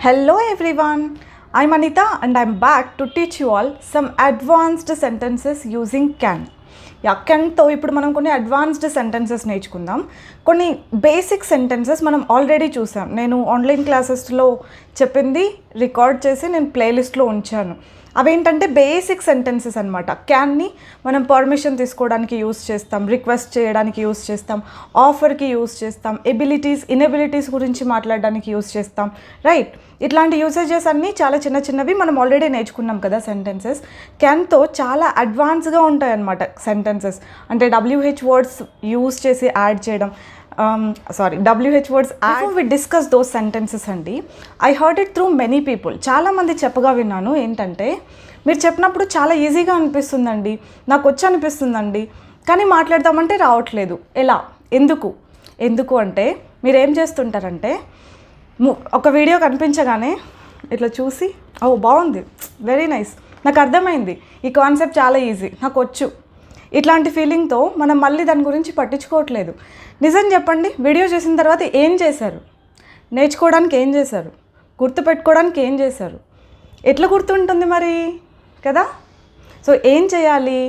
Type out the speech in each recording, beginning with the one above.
Hello everyone, I'm Anita and I'm back to teach you all some advanced sentences using can. కెన్తో ఇప్పుడు మనం కొన్ని advanced sentences నేర్చుకుందాం. కొన్ని basic sentences మనం already చూసాం. నేను ఆన్లైన్ క్లాసెస్లో చెప్పింది రికార్డ్ చేసి నేను ప్లేలిస్ట్లో ఉంచాను. అవేంటంటే బేసిక్ సెంటెన్సెస్ అనమాట. క్యాన్ని మనం పర్మిషన్ తీసుకోవడానికి యూస్ చేస్తాం, రిక్వెస్ట్ చేయడానికి యూస్ చేస్తాం, ఆఫర్కి యూస్ చేస్తాం, ఎబిలిటీస్ ఇన్ఎబిలిటీస్ గురించి మాట్లాడడానికి యూస్ చేస్తాం, రైట్? ఇట్లాంటి యూసేజెస్ అన్నీ చాలా చిన్న చిన్నవి మనం ఆల్రెడీ నేర్చుకున్నాం కదా సెంటెన్సెస్. క్యాన్తో చాలా అడ్వాన్స్గా ఉంటాయన్నమాట సెంటెన్సెస్. అంటే WH వర్డ్స్ యూస్ చేసి యాడ్ చేయడం, WH words add. We discuss those sentences అండి. I heard it through many people. చాలామంది చెప్పగా విన్నాను. ఏంటంటే మీరు చెప్పినప్పుడు చాలా ఈజీగా అనిపిస్తుందండి, నాకు వచ్చి అనిపిస్తుందండి, కానీ మాట్లాడదామంటే రావట్లేదు. ఎలా? ఎందుకు అంటే మీరు ఏం చేస్తుంటారంటే ఒక వీడియో కనిపించగానే ఇట్లా చూసి ఓ బాగుంది, వెరీ నైస్, నాకు అర్థమైంది, ఈ కాన్సెప్ట్ చాలా ఈజీ, నాకు వచ్చు, ఇట్లాంటి ఫీలింగ్తో మనం మళ్ళీ దాని గురించి పట్టించుకోవట్లేదు. నిజం చెప్పండి, వీడియో చేసిన తర్వాత ఏం చేశారు? నేర్చుకోవడానికి ఏం చేశారు? గుర్తుపెట్టుకోవడానికి ఏం చేశారు? ఎట్లా గుర్తుంటుంది మరి కదా? సో ఏం చేయాలి?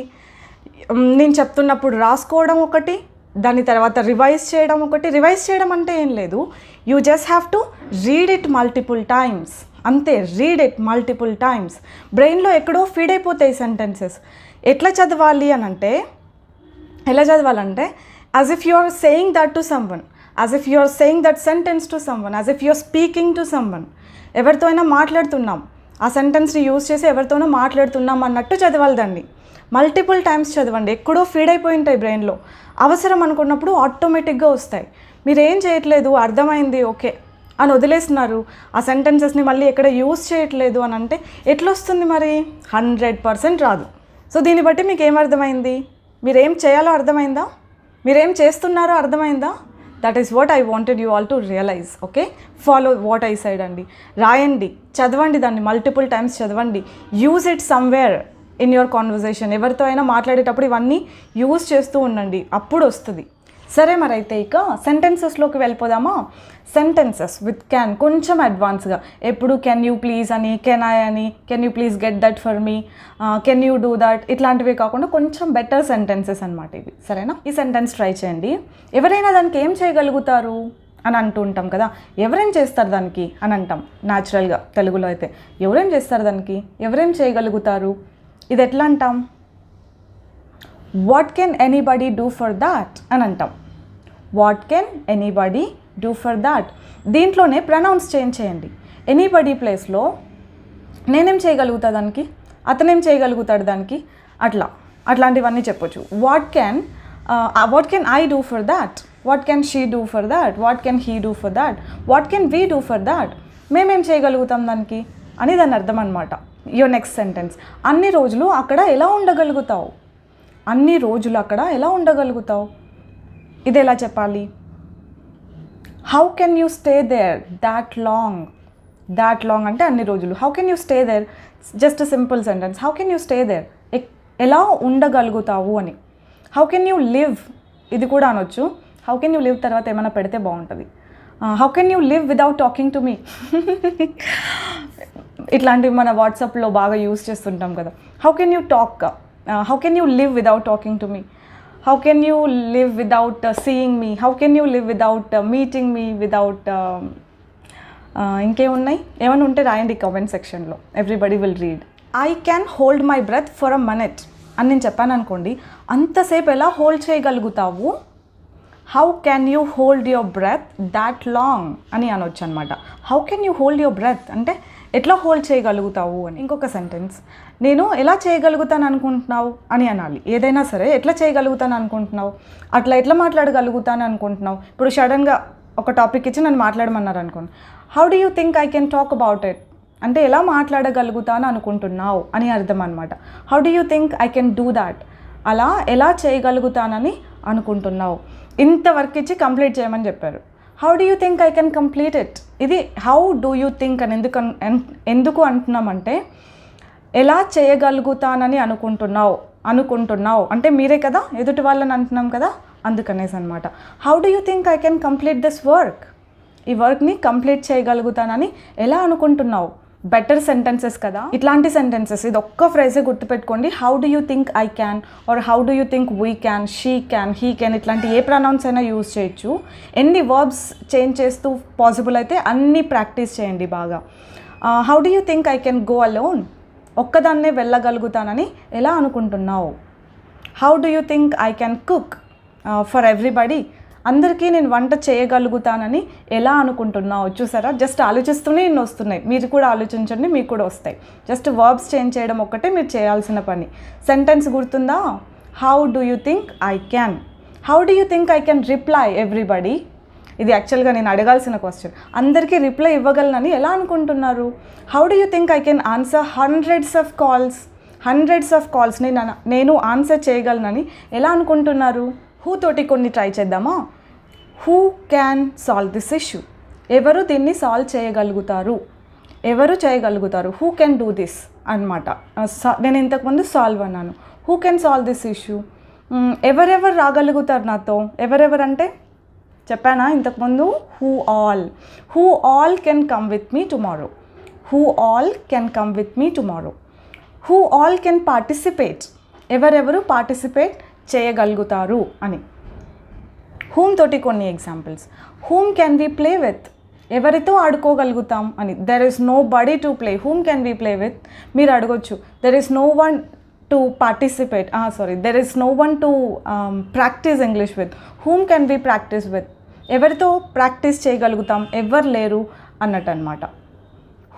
నేను చెప్తున్నప్పుడు రాసుకోవడం ఒకటి, దాని తర్వాత రివైజ్ చేయడం ఒకటి. రివైజ్ చేయడం అంటే ఏం లేదు, you just have to read it multiple times, అంతే. Read it multiple times. బ్రెయిన్లో ఎక్కడో ఫీడ్ అయిపోతాయి సెంటెన్సెస్. ఎట్లా చదవాలి అని అంటే, ఎలా చదవాలంటే as if you are saying that to someone, as if you are saying that sentence to someone, as if you are speaking to someone. ఎవరితో అయినా మాట్లాడుతున్నాం, ఆ సెంటెన్స్ని యూజ్ చేసి ఎవరితోనో మాట్లాడుతున్నాం అన్నట్టు చదవాలి. దాన్ని మల్టిపుల్ టైమ్స్ చదవండి. ఎక్కడో ఫీడ్ అయిపోయి ఉంటాయి బ్రెయిన్లో, అవసరం అనుకున్నప్పుడు ఆటోమేటిక్గా వస్తాయి. మీరు ఏం చేయట్లేదు, అర్థమైంది ఓకే అని వదిలేస్తున్నారు, ఆ సెంటెన్సెస్ని మళ్ళీ ఎక్కడ యూజ్ చేయట్లేదు అని అంటే ఎట్లా వస్తుంది మరి? 100% రాదు. సో దీన్ని బట్టి మీకు ఏమర్థమైంది? మీరేం చేయాలో అర్థమైందా? మీరేం చేస్తున్నారో అర్థమైందా? That is what I wanted you all to realise. Okay, follow what I said అండి. రాయండి, చదవండి, దాన్ని మల్టిపుల్ టైమ్స్ చదవండి. Use it somewhere in your conversation. ఎవరితో అయినా మాట్లాడేటప్పుడు ఇవన్నీ యూజ్ చేస్తూ ఉండండి, అప్పుడు వస్తుంది. సరే, మరి అయితే ఇక సెంటెన్సెస్లోకి వెళ్ళిపోదామా? సెంటెన్సెస్ విత్ క్యాన్ కొంచెం అడ్వాన్స్గా. ఎప్పుడు కెన్ యూ ప్లీజ్ అని, కెన్ ఐ అని, can you please get that for me, can you do that, ఇట్లాంటివి కాకుండా కొంచెం బెటర్ సెంటెన్సెస్ అనమాట ఇవి. సరేనా? ఈ సెంటెన్స్ ట్రై చేయండి. ఎవరైనా దానికి ఏం చేయగలుగుతారు అని అంటూ ఉంటాం కదా. ఎవరేం చేస్తారు దానికి అని అంటాం న్యాచురల్గా. తెలుగులో అయితే ఎవరేం చేస్తారు దానికి, ఎవరేం చేయగలుగుతారు, ఇది ఎట్లా అంటాం? What can anybody do for that అని అంటాం. What can anybody do for that. దీంట్లోనే ప్రొనౌన్స్ చేంజ్ చేయండి. ఎనీబడీ ప్లేస్లో నేనేం చేయగలుగుతా దానికి, అతనేం చేయగలుగుతాడు దానికి, అట్లాంటివన్నీ చెప్పొచ్చు. What can I do for that, what can she do for that, what can he do for that, what can we do for that. మేమేం చేయగలుగుతాం దానికి అని దాని అర్థం అనమాట. యువర్ నెక్స్ట్ సెంటెన్స్, అన్ని రోజులు అక్కడ ఎలా ఉండగలుగుతావు, అన్ని రోజులు అక్కడ ఎలా ఉండగలుగుతావు, ఇది ఎలా చెప్పాలి? How can you stay there that long. That long అంటే అన్ని రోజులు. How can you stay there, just simple sentence. How can you stay there, ఎలా ఉండగలుగుతావు అని. హౌ కెన్ యూ లివ్, ఇది కూడా అనొచ్చు. హౌ కెన్ యూ లివ్ తర్వాత ఏమైనా పెడితే బాగుంటుంది. How can you live without talking to me. ఇట్లాంటివి మన వాట్సాప్లో బాగా యూస్ చేస్తుంటాం కదా. How can you talk, how can you live without talking to me, how can you live without seeing me, how can you live without meeting me, without ఇంకేమున్నాయి, ఏమైనా ఉంటే రాయండి కామెంట్ సెక్షన్లో. Everybody will read. I can hold my breath for a minute అని నేను చెప్పాను అనుకోండి, అంతసేపు ఎలా hold చేయగలుగుతావు? How can you hold your breath that long అని అనొచ్చు అనమాట. How can you hold your breath అంటే ఎట్లా హోల్డ్ చేయగలుగుతావు అని. ఇంకొక సెంటెన్స్, నేను ఎలా చేయగలుగుతాను అనుకుంటున్నావు అని అనాలి. ఏదైనా సరే ఎట్లా చేయగలుగుతాను అనుకుంటున్నావు, అట్లా ఎట్లా మాట్లాడగలుగుతాను అనుకుంటున్నావు. ఇప్పుడు సడన్గా ఒక టాపిక్ ఇచ్చి నన్ను మాట్లాడమన్నారు అనుకోండి, how do you think I can talk about it అంటే ఎలా మాట్లాడగలుగుతాను అనుకుంటున్నావు అని అర్థం అనమాట. How do you think I can do that, అలా ఎలా చేయగలుగుతానని అనుకుంటున్నావు. ఇంతవరకు ఇచ్చి కంప్లీట్ చేయమని చెప్పారు. How do you think I can complete it. ఇది హౌ డూ యూ థింక్ అని ఎందుకు అంటున్నామంటే, ఎలా చేయగలుగుతానని అనుకుంటున్నావు అంటే మీరే కదా, ఎదుటి వాళ్ళని అంటున్నాం కదా, అందుకనేసి అనమాట. How do you think I can complete this work, ఈ వర్క్ని కంప్లీట్ చేయగలుగుతానని ఎలా అనుకుంటున్నావు? బెటర్ సెంటెన్సెస్ కదా ఇట్లాంటి సెంటెన్సెస్. ఇది ఒక్క ఫ్రేజే గుర్తుపెట్టుకోండి. How do you think I can, or how do you think we can, she can, he can, ఇట్లాంటి ఏ ప్రొనౌన్స్ అయినా యూజ్ చేయొచ్చు. ఎన్ని వర్బ్స్ చేంజ్ చేస్తూ పాసిబుల్ అయితే అన్నీ ప్రాక్టీస్ చేయండి బాగా. How do you think I can go alone, ఒక్కదాన్నే వెళ్ళగలుగుతానని ఎలా అనుకుంటున్నావు? How do you think I can cook for everybody, అందరికీ నేను వంట చేయగలుగుతానని ఎలా అనుకుంటున్నావు? చూసారా, జస్ట్ ఆలోచిస్తూనే ఇన్ని వస్తున్నాయి. మీరు కూడా ఆలోచించండి, మీకు కూడా వస్తాయి. జస్ట్ వర్బ్స్ చేంజ్ చేయడం ఒక్కటే మీరు చేయాల్సిన పని. సెంటెన్స్ గుర్తుందా? How do you think I can, how do you think I can reply everybody. ఇది యాక్చువల్గా నేను అడగాల్సిన క్వశ్చన్. అందరికీ రిప్లై ఇవ్వగలనని ఎలా అనుకుంటున్నారు? How do you think I can answer hundreds of calls నేను ఆన్సర్ చేయగలనని ఎలా అనుకుంటున్నారు? హూ తోటి కొన్ని ట్రై చేద్దామా? Who can solve this issue, ఎవరు దీన్ని సాల్వ్ చేయగలుగుతారు, ఎవరు చేయగలుగుతారు, హూ కెన్ డూ దిస్ అనమాట. నేను ఇంతకుముందు సాల్వ్ అన్నాను. Who can solve this issue, ఎవరెవరు రాగలుగుతారు నాతో, ఎవరెవరంటే చెప్పానా ఇంతకుముందు? Who all can come with me tomorrow, who all can come with me tomorrow. Who all can participate, ఎవరెవరు పార్టిసిపేట్ చేయగలుగుతారు అని. హూమ్ తోటి కొన్ని examples. Whom can we play with, ఎవరితో ఆడుకోగలుగుతాం అని. There is nobody to play, whom can we play with. మీరు అడగొచ్చు, there is no one to participate, there is no one to practice English with, whom can we practice with, ఎవరితో practice చేయగలుగుతాం, ఎవరు లేరు అన్నట్టు అనమాట.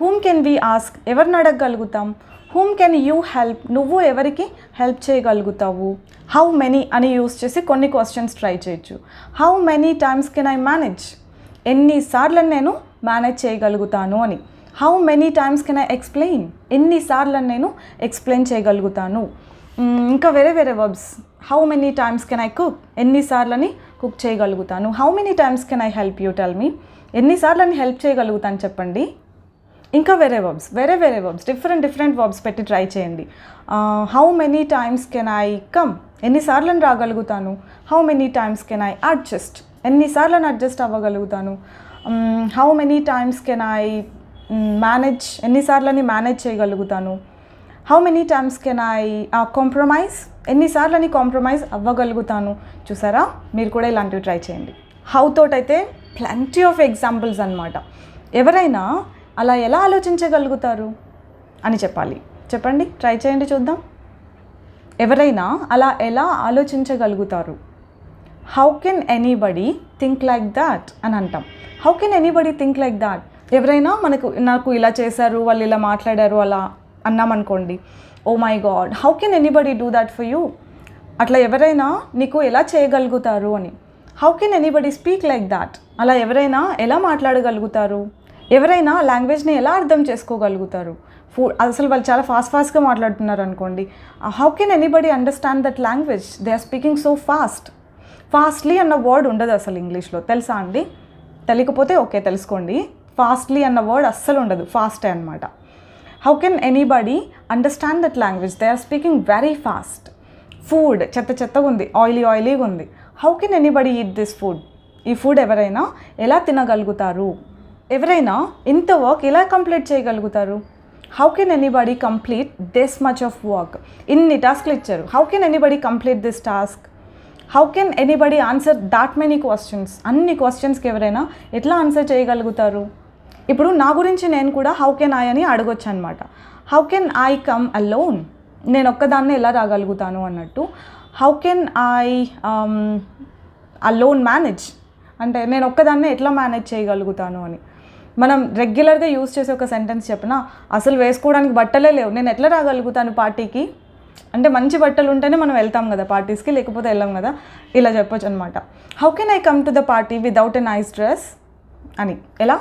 Whom can we ask, ఎవరిని అడగగలుగుతాం. హూమ్ కెన్ యూ హెల్ప్, నువ్వు ఎవరికి హెల్ప్ చేయగలుగుతావు. హౌ మెనీ అని యూస్ చేసి కొన్ని క్వశ్చన్స్ ట్రై చేయొచ్చు. How many times can I manage, ఎన్నిసార్లు నేను మేనేజ్ చేయగలుగుతాను అని. How many times can I explain, ఎన్నిసార్లు నేను ఎక్స్ప్లెయిన్ చేయగలుగుతాను. ఇంకా వేరే verbs. How many times can I cook, ఎన్నిసార్లని కుక్ చేయగలుగుతాను. How many times can I help you, tell me, ఎన్నిసార్లని హెల్ప్ చేయగలుగుతాను చెప్పండి. ఇంకా వేరే వర్బ్స్ డిఫరెంట్ వర్బ్స్ పెట్టి ట్రై చేయండి. How many times can I come, ఎన్నిసార్లను రాగలుగుతాను. How many times can I adjust, ఎన్నిసార్లను అడ్జస్ట్ అవ్వగలుగుతాను. How many times can I manage, ఎన్నిసార్లని మేనేజ్ చేయగలుగుతాను. How many times can I compromise, ఎన్నిసార్లని కాంప్రమైజ్ అవ్వగలుగుతాను. చూసారా, మీరు కూడా ఇలాంటివి ట్రై చేయండి. హౌ తోటైతే ప్లెంటీ ఆఫ్ ఎగ్జాంపుల్స్ అనమాట. ఎవరైనా అలా ఎలా ఆలోచించగలుగుతారు అని చెప్పండి, ట్రై చేయండి చూద్దాం. ఎవరైనా అలా ఎలా ఆలోచించగలుగుతారు. How can anybody think like that అని అంటాం. How can anybody think like that, ఎవరైనా నాకు ఇలా చేశారు, వాళ్ళు ఇలా మాట్లాడారు అలా అన్నామనుకోండి. Oh my God, how can anybody do that for you, అట్లా ఎవరైనా నీకు ఎలా చేయగలుగుతారు అని. How can anybody speak like that, అలా ఎవరైనా ఎలా మాట్లాడగలుగుతారు. ఎవరైనా లాంగ్వేజ్ని ఎలా అర్థం చేసుకోగలుగుతారు. అసలు వాళ్ళు చాలా ఫాస్ట్గా మాట్లాడుతున్నారు అనుకోండి. How can anybody understand that language, they are speaking so fastly అన్న వర్డ్ ఉండదు అసలు ఇంగ్లీష్లో, తెలుసా అండి? తెలియకపోతే ఓకే తెలుసుకోండి. ఫాస్ట్లీ అన్న వర్డ్ అస్సలు ఉండదు, ఫాస్టే అనమాట. How can anybody understand that language, they are speaking very fast. Food చెత్తగా ఉంది, ఆయిలీగా ఉంది. How can anybody eat this food, ఈ ఫుడ్ ఎవరైనా ఎలా తినగలుగుతారు. ఎవరైనా ఇంత వర్క్ ఎలా కంప్లీట్ చేయగలుగుతారు. How can anybody complete this much of work, ఇన్ని టాస్క్లు ఇచ్చారు. How can anybody complete this task. How can anybody answer that many questions, అన్ని క్వశ్చన్స్కి ఎవరైనా ఎట్లా ఆన్సర్ చేయగలుగుతారు. ఇప్పుడు నా గురించి నేను కూడా హౌ కెన్ ఐ అని అడగొచ్చు అనమాట. How can I come alone, నేను ఒక్కదాన్నే ఎలా రాగలుగుతాను అన్నట్టు. How can I alone manage, అంటే నేను ఒక్కదాన్నే ఎట్లా మేనేజ్ చేయగలుగుతాను అని. మనం రెగ్యులర్గా యూజ్ చేసే ఒక సెంటెన్స్ చెప్పినా, అసలు వేసుకోవడానికి బట్టలే లేవు, నేను ఎట్లా రాగలుగుతాను పార్టీకి, అంటే మంచి బట్టలు ఉంటేనే మనం వెళ్తాం కదా పార్టీస్కి, లేకపోతే వెళ్ళాం కదా, ఇలా చెప్పొచ్చు అనమాట. How can I come to the party without a nice dress అని. ఎలా?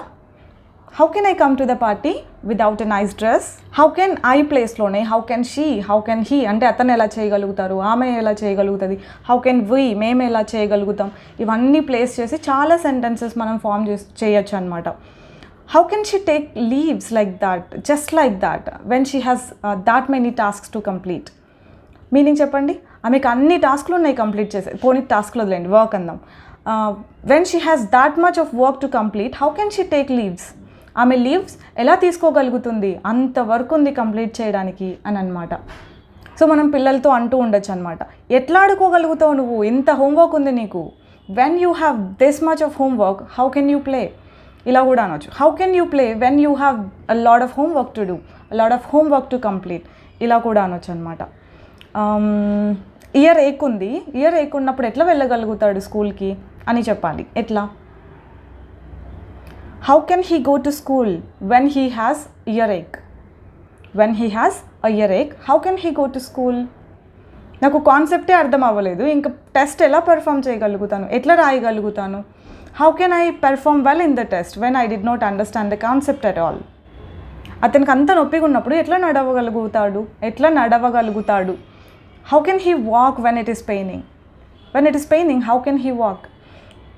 How can I come to the party without a nice dress. How can I ప్లేస్లోనే how can she, how can he, అంటే అతను ఎలా చేయగలుగుతారు, ఆమె ఎలా చేయగలుగుతుంది. హౌ కెన్ వీ, మేము ఎలా చేయగలుగుతాం. ఇవన్నీ ప్లేస్ చేసి చాలా సెంటెన్సెస్ మనం ఫామ్ చేయొచ్చు అనమాట. How can she take leaves like that, just like that, when she has that many tasks to complete? Meaning చెప్పండి. ఆమెకు అన్ని టాస్క్లు ఉన్నాయి కంప్లీట్ చేసే, పోనీ టాస్క్లు వదిలేండి, వర్క్ అందాం. When she has that much of work to complete, how can she take leaves? ఆమె లీవ్స్ ఎలా తీసుకోగలుగుతుంది, అంత వర్క్ ఉంది కంప్లీట్ చేయడానికి అని అనమాట. సో మనం పిల్లలతో అంటూ ఉండొచ్చు అనమాట, ఎట్లా ఆడుకోగలుగుతావు నువ్వు, ఇంత హోంవర్క్ ఉంది నీకు, when you have this much of homework how can you play? ఇలా కూడా అనొచ్చు, how can you play when you have a lot of homework to do, a lot of homework to complete, ఇలా కూడా అనొచ్చు అనమాట. Year ఏక్ ఉంది, year ఏక్ ఉన్నప్పుడు ఎట్లా వెళ్ళగలుగుతాడు స్కూల్కి అని చెప్పాలి. ఎట్లా? How can he go to school when he has earache? When he has a earache how can he go to school? నాకు కాన్సెప్టే అర్థం అవ్వలేదు, ఇంకా టెస్ట్ ఎలా పెర్ఫామ్ చేయగలుగుతాను, ఎట్లా రాయగలుగుతాను? How can I perform well in the test when I did not understand the concept at all? అతనికి అంత నొప్పిగా ఉన్నప్పుడు ఎట్లా నడవగలుగుతాడు? How can he walk when it is paining? How can he walk?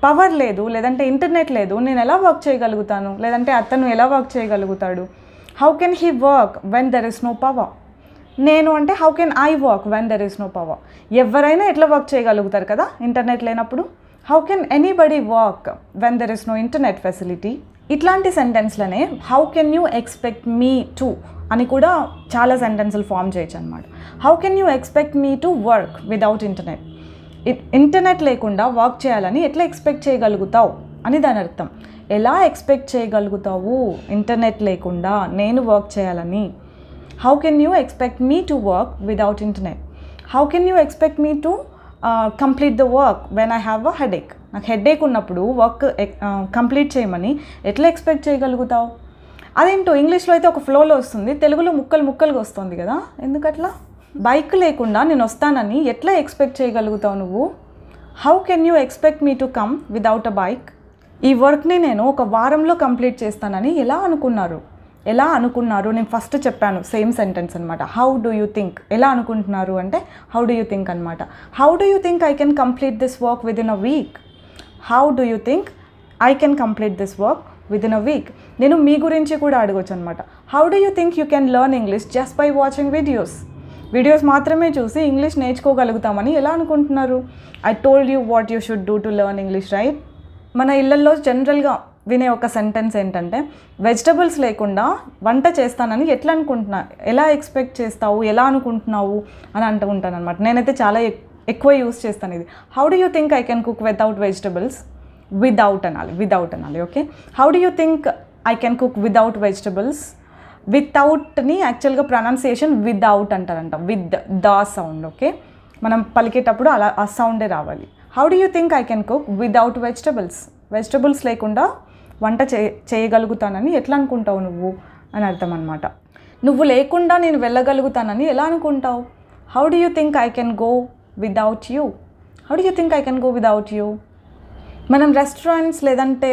Power లేదు, లేదంటే ఇంటర్నెట్ లేదు, నేను ఎలా వర్క్ చేయగలుగుతాను, లేదంటే అతను ఎలా వర్క్ చేయగలుగుతాడు? How can he work when there is no power? నేను అంటే how can I work when there is no power? ఎవరైనా ఎట్లా వర్క్ చేయగలుగుతారు కదా ఇంటర్నెట్ లేనప్పుడు? How can anybody work when there is no internet facility? ఇట్లాంటి సెంటెన్స్లనే how can you expect me to అని కూడా చాలా సెంటెన్సులు ఫామ్ చేయొచ్చు అనమాట. How can you expect me to work without internet? Internet లేకుండా వర్క్ చేయాలని ఎట్లా ఎక్స్పెక్ట్ చేయగలుగుతావు అని దాని అర్థం. ఎలా ఎక్స్పెక్ట్ చేయగలుగుతావు ఇంటర్నెట్ లేకుండా నేను వర్క్ చేయాలని? How can you expect me to work without internet? How can you expect me to complete the work when I have a headache? నాకు హెడేక్ ఉన్నప్పుడు వర్క్ కంప్లీట్ చేయమని ఎట్లా ఎక్స్పెక్ట్ చేయగలుగుతావు? అదేంటో ఇంగ్లీష్లో అయితే ఒక ఫ్లోలో వస్తుంది, తెలుగులో ముక్కలుగా వస్తుంది కదా, ఎందుకట్లా? బైక్ లేకుండా నేను వస్తానని ఎట్లా ఎక్స్పెక్ట్ చేయగలుగుతావు నువ్వు? How can you expect me to come without a bike? ఈ వర్క్ని నేను ఒక వారంలో కంప్లీట్ చేస్తానని ఎలా అనుకున్నారు? నేను ఫస్ట్ చెప్పాను సేమ్ సెంటెన్స్ అనమాట. How do you think? ఎలా అనుకుంటున్నారు అంటే హౌ డూ యూ థింక్ అనమాట. How do you think I can complete this work within a week? How do you think I can complete this work within a week? నేను మీ గురించి కూడా అడగొచ్చు అనమాట. How do you think you can learn English just by watching videos మాత్రమే చూసి English నేర్చుకోగలుగుతామని ఎలా అనుకుంటున్నారు? I told you what you should do to learn English, right? మన ఇళ్ళల్లో జనరల్గా వినే ఒక సెంటెన్స్ ఏంటంటే, వెజిటబుల్స్ లేకుండా వంట చేస్తానని ఎలా ఎక్స్పెక్ట్ చేస్తావు, ఎలా అనుకుంటున్నావు అని అంటూ ఉంటాను అనమాట. నేనైతే చాలా ఎక్కువ యూస్ చేస్తాను ఇది. How do you think I can cook without vegetables? Without అనాలి. Okay, how do you think I can cook without vegetables? వితౌట్ని యాక్చువల్గా ప్రొనౌన్సియేషన్ వితౌట్ అంటారంట, విత్ ద సౌండ్. ఓకే, మనం పలికేటప్పుడు అలా ఆ సౌండే రావాలి. How do you think I can cook without vegetables లేకుండా వంట చేయగలుగుతానని ఎట్లా అనుకుంటావు నువ్వు అని అర్థం అనమాట. నువ్వు లేకుండా నేను వెళ్ళగలుగుతానని ఎలా అనుకుంటావు? How do you think I can go without you? మనం రెస్టారెంట్స్ లేదంటే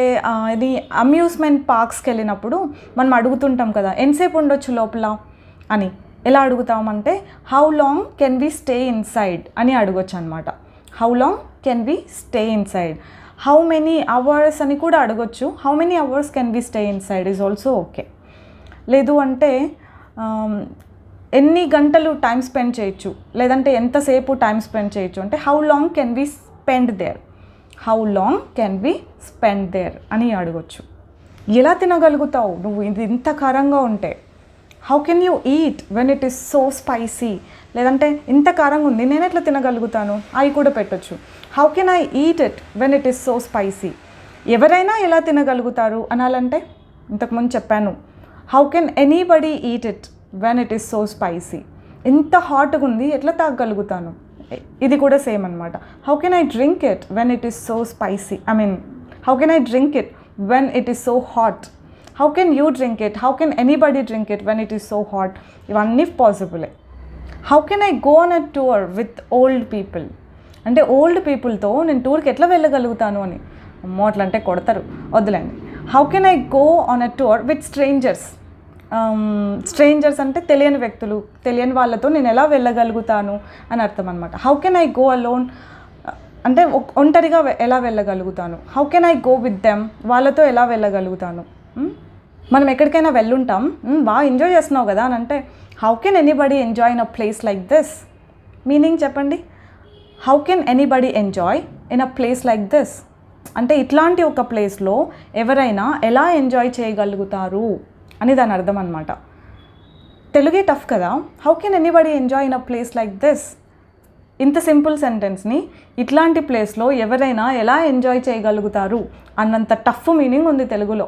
ఇది అమ్యూస్మెంట్ పార్క్స్కి వెళ్ళినప్పుడు మనం అడుగుతుంటాం కదా, ఎంతసేపు ఉండొచ్చు లోపల అని. ఎలా అడుగుతామంటే how long can we stay inside అని అడగొచ్చు అనమాట. How long can we stay inside? How many hours అని కూడా అడగొచ్చు. How many hours can we stay inside is also okay. లేదు అంటే ఎన్ని గంటలు టైం స్పెండ్ చేయొచ్చు, లేదంటే ఎంతసేపు టైం స్పెండ్ చేయొచ్చు అంటే how long can we spend there అని అడగొచ్చు. ఎలా తినగలుగుతావు నువ్వు ఇది ఇంత కారంగా ఉంటే? How can you eat when it is so spicy? లేదంటే ఇంత కారంగా ఉంది నేను ఎట్లా తినగలుగుతాను? అవి కూడా పెట్టొచ్చు. How can I eat it when it is so spicy? ఎవరైనా ఎలా తినగలుగుతారు అనాలంటే ఇంతకుముందు చెప్పాను, how can anybody eat it when it is so spicy? ఇంత హాట్గా ఉంది ఎట్లా తాగగలుగుతాను? ఇది కూడా సేమ్ అనమాట. How can I drink it when it is so spicy? How can I drink it when it is so hot? How can you drink it? How can anybody drink it when it is so hot? ఇవన్నీ పాసిబులే. How can I go on a tour with old people? అంటే old పీపుల్తో నేను టూర్కి ఎట్లా వెళ్ళగలుగుతాను అని. అమ్మో అట్లా అంటే కొడతారు, వద్దులేండి. How can I go on a tour with strangers అంటే తెలియని వ్యక్తులు, తెలియని వాళ్ళతో నేను ఎలా వెళ్ళగలుగుతాను అని అర్థం అనమాట. How can I go alone అంటే ఒంటరిగా ఎలా వెళ్ళగలుగుతాను? How can I go with them? వాళ్ళతో ఎలా వెళ్ళగలుగుతాను? మనం ఎక్కడికైనా వెళ్ళుంటాం, బాగా ఎంజాయ్ చేస్తున్నావు కదా అని అంటే how can anybody enjoy in a place like this? Meaning చెప్పండి. How can anybody enjoy in a place like this? అంటే ఇట్లాంటి ఒక ప్లేస్లో ఎవరైనా ఎలా ఎంజాయ్ చేయగలుగుతారు అని దాని అర్థం అనమాట. తెలుగే టఫ్ కదా. How can anybody enjoy in a place like this? ఇంత సింపుల్ సెంటెన్స్ని ఇట్లాంటి ప్లేస్లో ఎవరైనా ఎలా ఎంజాయ్ చేయగలుగుతారు అన్నంత టఫ్ మీనింగ్ ఉంది తెలుగులో.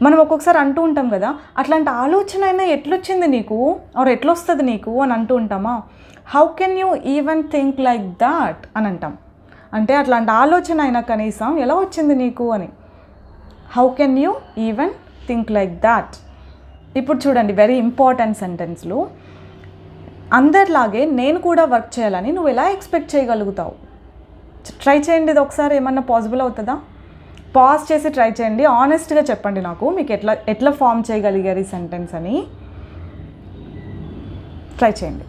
మనం ఒక్కొక్కసారి అంటూ ఉంటాం కదా, అట్లాంటి ఆలోచన అయినా ఎట్లొచ్చింది నీకు, ఆర్ ఎట్లొస్తుంది నీకు అని అంటూ ఉంటామా. How can you even think like that అని అంటాం. అంటే అట్లాంటి ఆలోచన అయినా కనీసం ఎలా వచ్చింది నీకు అని. How can you even think like that. ఇప్పుడు చూడండి, వెరీ ఇంపార్టెంట్ సెంటెన్స్లు. అందరిలాగే నేను కూడా వర్క్ చేయాలని నువ్వు ఎలా ఎక్స్పెక్ట్ చేయగలుగుతావు? ట్రై చేయండి, ఇది ఒకసారి ఏమన్నా పాసిబుల్ అవుతుందా? పాజ్ చేసి ట్రై చేయండి, ఆనెస్ట్గా చెప్పండి నాకు మీకు ఎట్లా ఫామ్ చేయగలిగారు ఈ సెంటెన్స్ అని. ట్రై చేయండి.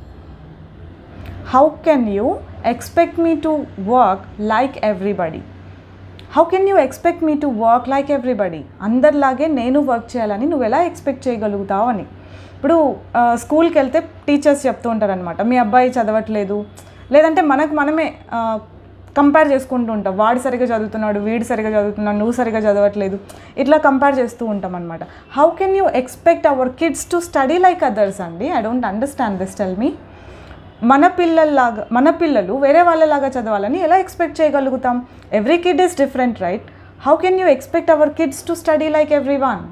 How can you expect me to work like everybody? How can you expect me to work like everybody? అందరిలాగే నేను వర్క్ చేయాలని నువ్వు ఎలా ఎక్స్పెక్ట్ చేయగలుగుతావు అని. ఇప్పుడు స్కూల్కి వెళ్తే టీచర్స్ చెప్తూ ఉంటారనమాట, మీ అబ్బాయి చదవట్లేదు, లేదంటే మనమే కంపేర్ చేసుకుంటూ ఉంటాం. వాడు సరిగా చదువుతున్నాడు, వీడు సరిగా చదువుతున్నాడు, నువ్వు సరిగా చదవట్లేదు, ఇట్లా కంపేర్ చేస్తూ ఉంటాం అనమాట. How can you expect our kids to study like others అండి? I don't understand this, tell me. మన పిల్లలు వేరే వాళ్ళలాగా చదవాలని ఎలా ఎక్స్పెక్ట్ చేయగలుగుతాం? Every kid is different, right? How can you expect our kids to study like everyone?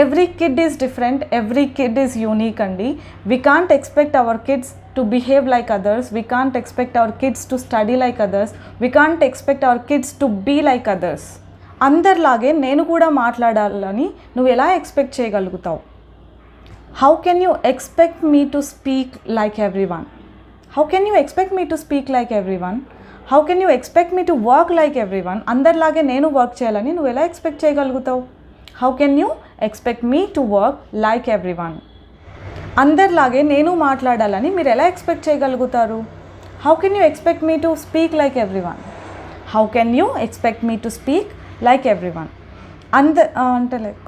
Every kid is different, every kid is unique అండి. We can't expect our kids to behave like others, we can't expect our kids to study like others, we can't expect our kids to be like others. అందరిలాగే నేను కూడా మాట్లాడాలని నువ్వు ఎలా expect చేయగలుగుతావు? How can you expect me to speak like everyone? How can you expect me to speak like everyone? How can you expect me to work like everyone? అందరిలాగే నేను work చేయాలని నువ్వు ఎలా expect చేయగలుగుతావు? How can you expect me to work like everyone? అందరిలాగే నేను మాట్లాడాలని మీరు ఎలా ఎక్స్పెక్ట్ చేయగలుగుతారు? How can you expect me to speak like everyone? How can you expect me to speak like every one? అంటే like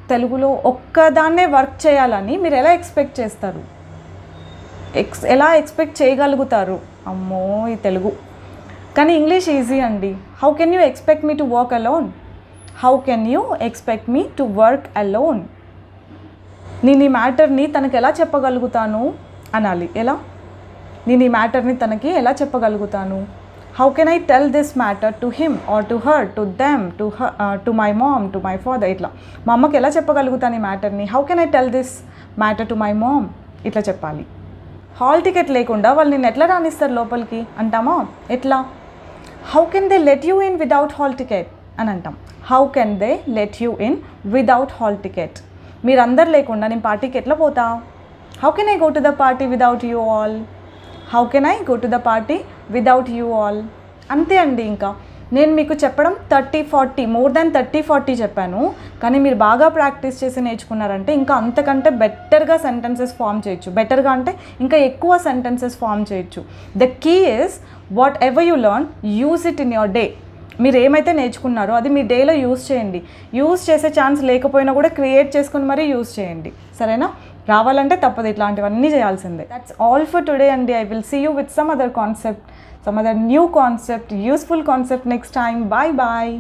తెలుగులో ఒక్కదాన్నే work చేయాలని మీరు ఎలా ఎక్స్పెక్ట్ చేస్తారు? ఎలా ఎక్స్పెక్ట్ చేయగలుగుతారు? అమ్మో ఈ తెలుగు. కానీ ఇంగ్లీష్ ఈజీ అండి. How can you expect me to work alone? How can you expect me to work alone? నేను ఈ మ్యాటర్ని తనకి ఎలా చెప్పగలుగుతాను అనాలి. ఎలా? నేను ఈ మ్యాటర్ని తనకి ఎలా చెప్పగలుగుతాను? How can I tell this matter to him or to her, to them, to my mom, to my father. ఇట్లా మా అమ్మకి ఎలా చెప్పగలుగుతాను ఈ మ్యాటర్ని? How can I tell this matter to my mom? ఇట్లా చెప్పాలి. హాల్ టికెట్ లేకుండా వాళ్ళు నేను ఎట్లా రానిస్తారు లోపలికి అంటామా? ఎట్లా? How can they let you in without hall ticket అని అంటాం. How can they let you in without hall ticket? మీరందరు లేకుండా నేను పార్టీకి ఎట్లా పోతా? How can I go to the party without you all? How can I go to the party without you all? అంతే అండి. ఇంకా నేను మీకు చెప్పడం 30-40 మోర్ దాన్ 30-40 చెప్పాను, కానీ మీరు బాగా ప్రాక్టీస్ చేసి నేర్చుకున్నారంటే ఇంకా అంతకంటే బెటర్గా సెంటెన్సెస్ ఫామ్ చేయొచ్చు. బెటర్గా అంటే ఇంకా ఎక్కువ సెంటెన్సెస్ ఫామ్ చేయొచ్చు. The key is whatever you learn, use it in your day. మీరు ఏమైతే నేర్చుకున్నారో అది మీ డేలో యూజ్ చేయండి. యూజ్ చేసే ఛాన్స్ లేకపోయినా కూడా క్రియేట్ చేసుకుని మరీ యూజ్ చేయండి, సరేనా? రావాలంటే తప్పదు, ఇట్లాంటివన్నీ చేయాల్సిందే. దట్స్ ఆల్ ఫర్ టుడే అండి. I will see you with some other new concept, useful concept next time. Bye bye.